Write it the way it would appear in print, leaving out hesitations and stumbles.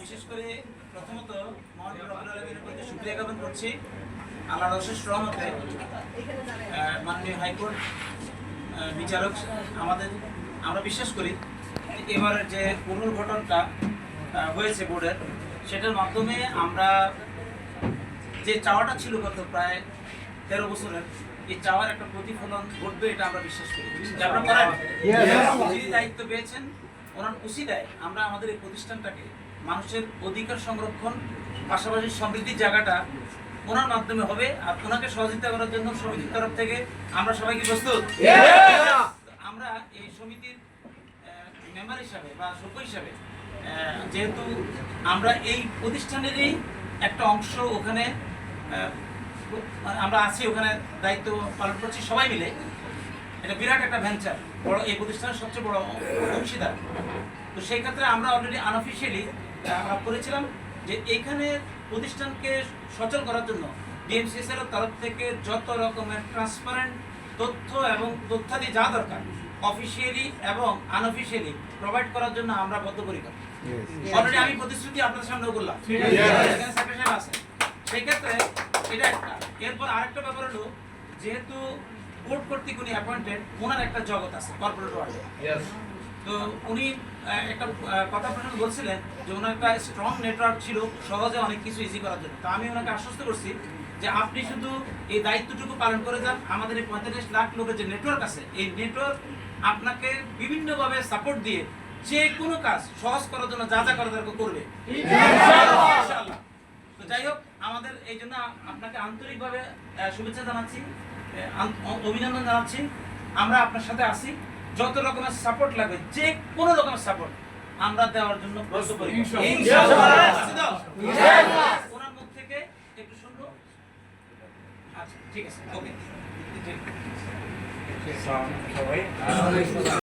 বিশেষ করে প্রথমত শুকরিয়া জ্ঞাপন করছি আল্লাহর অশেষ রহমতে মাননীয় হাইকোর্ট বিচারক আমরা বিশ্বাস করি এবারের যে পুনর্গঠনটা হয়েছে বোর্ডের, সেটার মাধ্যমে আমরা যে চাওয়াটা ছিল গত প্রায় 13 বছরের, এই চাওয়ার একটা প্রতিফলন ঘটবে, এটা আমরা বিশ্বাস করি। আপনারা দায়িত্ব পেয়েছেন, ওনার উচিতায় আমরা আমাদের এই প্রতিষ্ঠানটাকে মানুষের অধিকার সংরক্ষণ পাশাপাশি সমৃদ্ধির জায়গাটা ওনার মাধ্যমে হবে। আর ওনাকে সহযোগিতা করার জন্য সমিতির তরফ থেকে আমরা সবাইকে প্রস্তুত। আমরা এই সমিতির মেম্বার হিসাবে বা সভ্য হিসাবে, যেহেতু আমরা এই প্রতিষ্ঠানেরই একটা অংশ, ওখানে আমরা আছি, ওখানে দায়িত্ব পালন করছি সবাই মিলে। এটা বিরাট একটা ভেঞ্চার, বড় এই প্রতিষ্ঠানের সবচেয়ে বড় অংশীদার। তো সেই ক্ষেত্রে আমরা অলরেডি আনঅফিসিয়ালি আমরা করেছিলাম যে এইখানে প্রতিষ্ঠানকে সচল করার জন্য ডিএমসিএস এর তরফ থেকে যত রকমের ট্রান্সপারেন্ট তথ্য এবং তথ্যাদি যা দরকার অফিসিয়ালি এবং আনঅফিসিয়ালি প্রোভাইড করার জন্য আমরা বদ্ধপরিকর। অলরেডি আমি প্রতিশ্রুতি আপনাদের সামনে করলাম, এখানে সেক্রেটারি সাহেব আছে, সেই ক্ষেত্রে এটা একটা। এরপর আরেকটা ব্যাপার হলো, যেহেতু বোর্ড কর্তৃক উনি অ্যাপয়েন্টেড, ওনার একটা জগৎ আছে কর্পোরেট ওয়ার্ল্ডে। তো উনি একটা কথা প্রসঙ্গে বলছিলেন যে ওনার একটা স্ট্রং নেটওয়ার্ক ছিল সহজে অনেক কিছু ইজি করার জন্য। তো আমি ওনাকে আশ্বস্ত করছি যে আপনি শুধু এই দায়িত্বটুকু পালন করে যান। আমাদের এই 45 লাখ লোকের যে নেটওয়ার্ক আছে, এই নেটওয়ার্ক আপনাকে বিভিন্নভাবে সাপোর্ট দিয়ে যে কোনো কাজ সহজ করার জন্য যা যা করা দরকার করবে ইনশাআল্লাহ। তো যাই হোক, আমাদের এই জন্য আপনাকে আন্তরিকভাবে শুভেচ্ছা জানাচ্ছি, অভিনন্দন জানাচ্ছি। আমরা আপনার সাথে আছি, যত রকমের সাপোর্ট লাগবে, যে কোনো রকমের সাপোর্ট আমরা দেওয়ার জন্য বদ্ধপরিকর ইনশাআল্লাহ। ওনার মুখ থেকে একটু শুনবো। আচ্ছা, ঠিক আছে, ওকে।